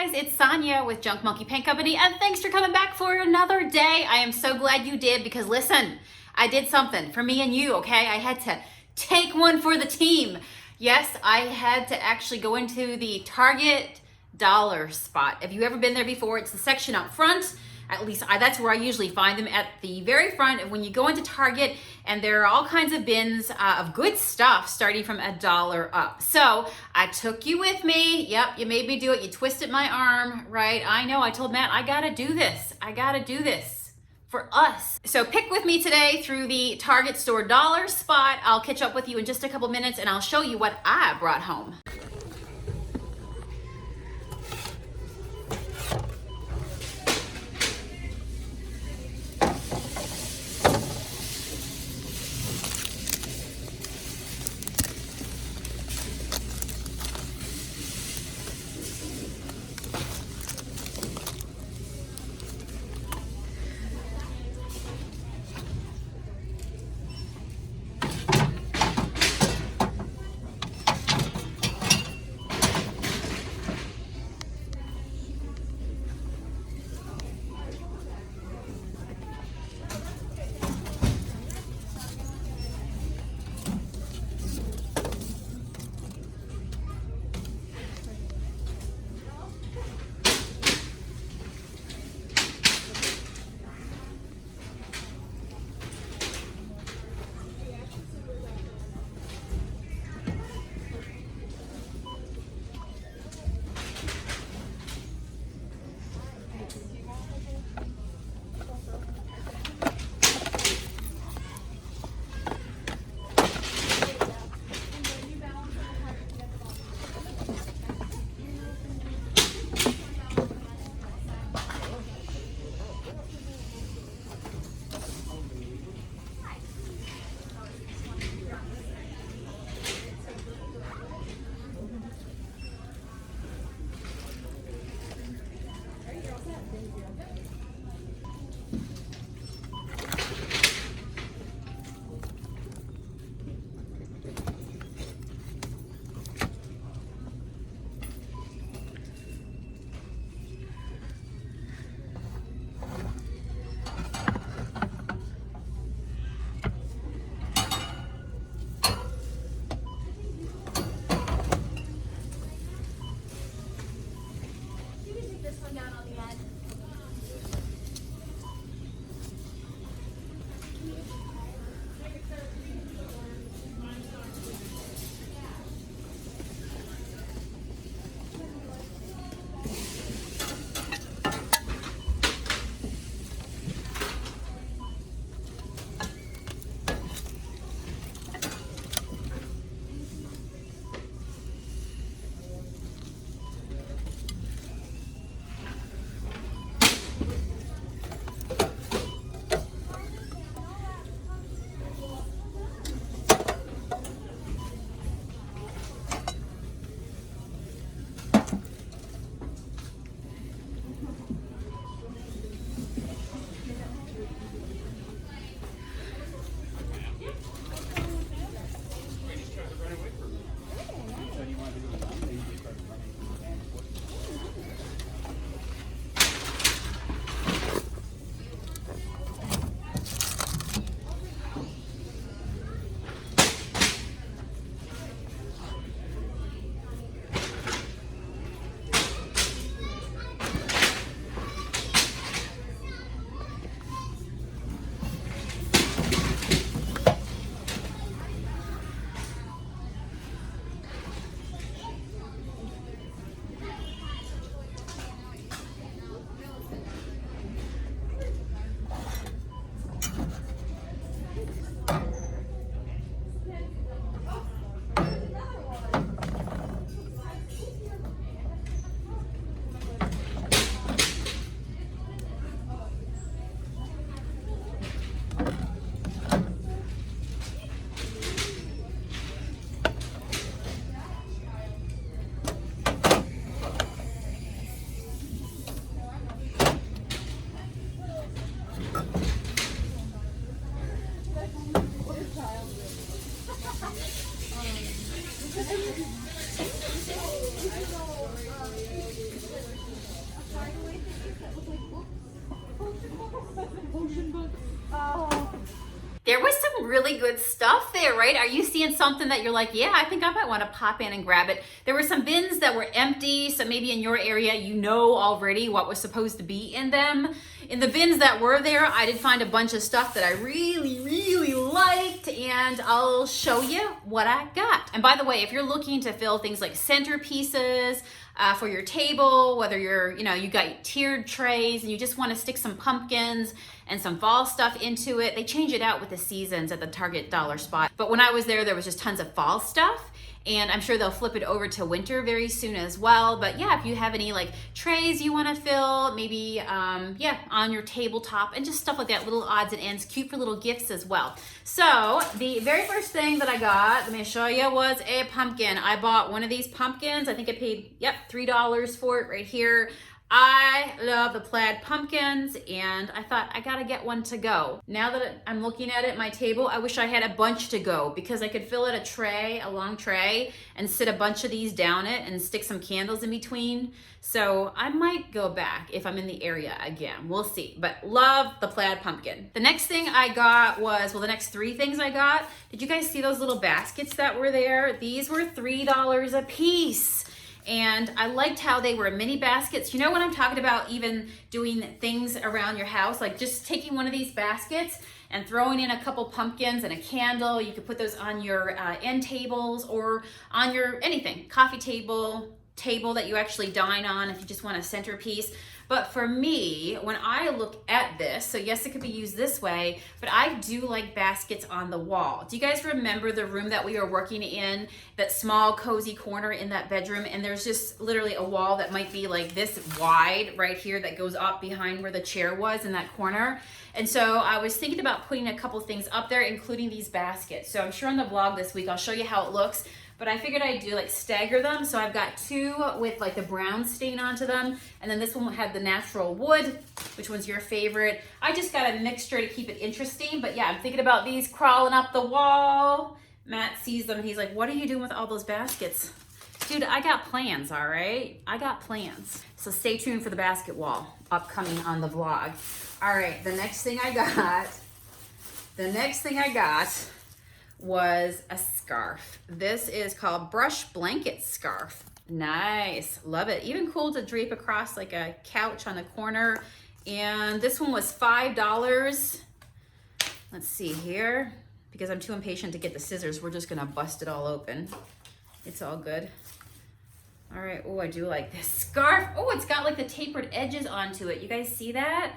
guys, it's Sonia with Junk Monkey Paint Company, and thanks for coming back for another day. I am so glad you did, because listen, I did something for me and you, okay? I had to take one for the team. Yes, I had to actually go into the Target dollar spot. Have you ever been there before? It's the section up front. At least that's where I usually find them, at the very front. And when you go into Target, and there are all kinds of bins of good stuff starting from $1 up. So I took you with me. Yep, you made me do it. You twisted my arm, right? I know, I told Matt, I gotta do this. I gotta do this for us. So pick with me today through the Target store dollar spot. I'll catch up with you in just a couple minutes, and I'll show you what I brought home. really good stuff there, right? Are you seeing something that you're like, yeah, I think I might want to pop in and grab it? There were some bins that were empty, so maybe in your area you know already what was supposed to be in them. In the bins that were there, I did find a bunch of stuff that I really, really liked, and I'll show you what I got. And by the way, if you're looking to fill things like centerpieces, for your table, whether you got tiered trays and you just want to stick some pumpkins and some fall stuff into it. They change it out with the seasons at the Target dollar spot. But when I was there was just tons of fall stuff. And I'm sure they'll flip it over to winter very soon as well. But yeah, if you have any like trays you want to fill, maybe on your tabletop and just stuff like that, little odds and ends, cute for little gifts as well. So the very first thing that I got, let me show you, was a pumpkin. I bought one of these pumpkins. I think I paid, $3 for it right here. I love the plaid pumpkins, and I thought I gotta get one to go. Now that I'm looking at it at my table, I wish I had a bunch to go because I could fill it a long tray, and sit a bunch of these down it and stick some candles in between. So I might go back if I'm in the area again. We'll see, but love the plaid pumpkin. The next thing I got was, the next three things I got, did you guys see those little baskets that were there? These were $3 a piece. And I liked how they were mini baskets. You know when I'm talking about even doing things around your house, like just taking one of these baskets and throwing in a couple pumpkins and a candle. You could put those on your end tables or on your coffee table that you actually dine on if you just want a centerpiece. But for me, when I look at this, so yes, it could be used this way, but I do like baskets on the wall. Do you guys remember the room that we were working in, that small cozy corner in that bedroom? And there's just literally a wall that might be like this wide right here that goes up behind where the chair was in that corner. And so I was thinking about putting a couple things up there, including these baskets. So I'm sure in the vlog this week, I'll show you how it looks. But I figured I'd do stagger them. So I've got two with the brown stain onto them. And then this one had the natural wood. Which one's your favorite? I just got a mixture to keep it interesting. But yeah, I'm thinking about these crawling up the wall. Matt sees them and he's like, what are you doing with all those baskets? Dude, I got plans, all right? I got plans. So stay tuned for the basket wall upcoming on the vlog. All right, the next thing I got was a scarf. This is called Brush Blanket Scarf. Nice, love it. Even cool to drape across like a couch on the corner. And this one was $5. Let's see here. Because I'm too impatient to get the scissors, we're just gonna bust it all open. It's all good. All right, oh, I do like this scarf. Oh, it's got the tapered edges onto it. You guys see that?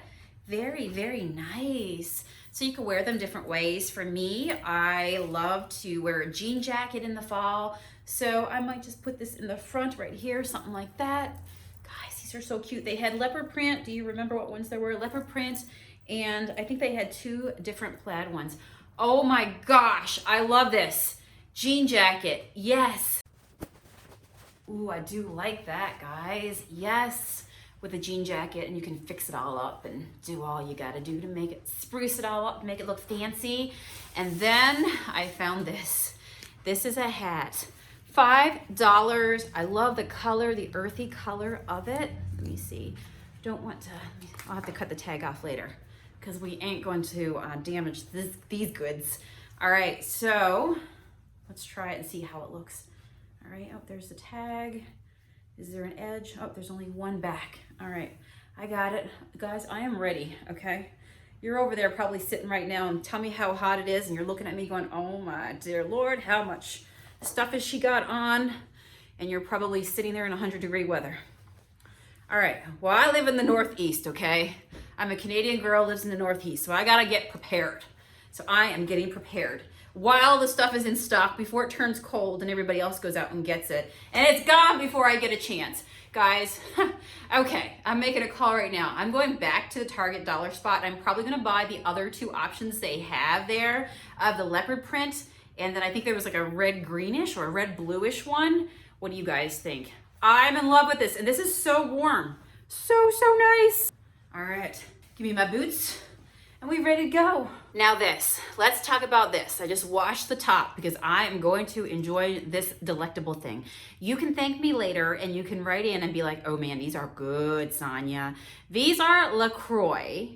Very, very nice. So you can wear them different ways. For me, I love to wear a jean jacket in the fall. So I might just put this in the front right here, something like that. Guys, these are so cute. They had leopard print. Do you remember what ones there were? Leopard print. And I think they had two different plaid ones. Oh my gosh, I love this. Jean jacket, yes. Ooh, I do like that, guys. Yes. With a jean jacket, and you can fix it all up and do all you gotta do to make it, spruce it all up, make it look fancy. And then I found this. This is a hat. $5. I love the color, the earthy color of it. Let me see. I'll have to cut the tag off later because we ain't going to damage these goods. All right, so let's try it and see how it looks. All right, oh, there's the tag. Is there an edge? Oh, there's only one back. All right, I got it. Guys, I am ready, okay? You're over there probably sitting right now and tell me how hot it is, and you're looking at me going, oh my dear Lord, how much stuff has she got on? And you're probably sitting there in 100-degree weather. All right, well, I live in the Northeast, okay? I'm a Canadian girl, lives in the Northeast, so I gotta get prepared. So I am getting prepared while the stuff is in stock before it turns cold and everybody else goes out and gets it. And it's gone before I get a chance. Guys, okay, I'm making a call right now. I'm going back to the Target dollar spot. I'm probably gonna buy the other two options they have there of the leopard print. And then I think there was a red greenish or a red bluish one. What do you guys think? I'm in love with this. And this is so warm. So nice. All right, give me my boots. And we're ready to go. Now let's talk about this. I just washed the top because I am going to enjoy this delectable thing. You can thank me later and you can write in and be like, oh man, these are good, Sonia. These are LaCroix,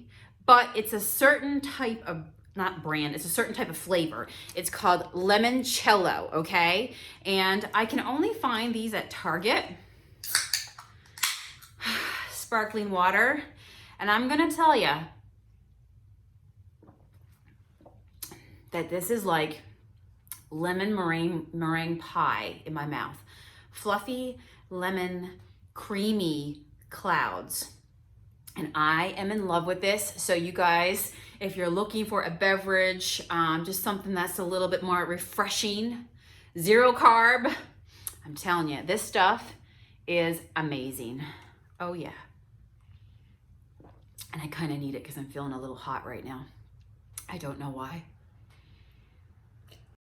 but it's a certain type of not brand, it's a certain type of flavor. It's called limoncello, okay? And I can only find these at Target. Sparkling water. And I'm gonna tell you that this is like lemon meringue pie in my mouth. Fluffy lemon creamy clouds. And I am in love with this. So you guys, if you're looking for a beverage, just something that's a little bit more refreshing, zero carb, I'm telling you, this stuff is amazing. Oh yeah. And I kind of need it because I'm feeling a little hot right now. I don't know why.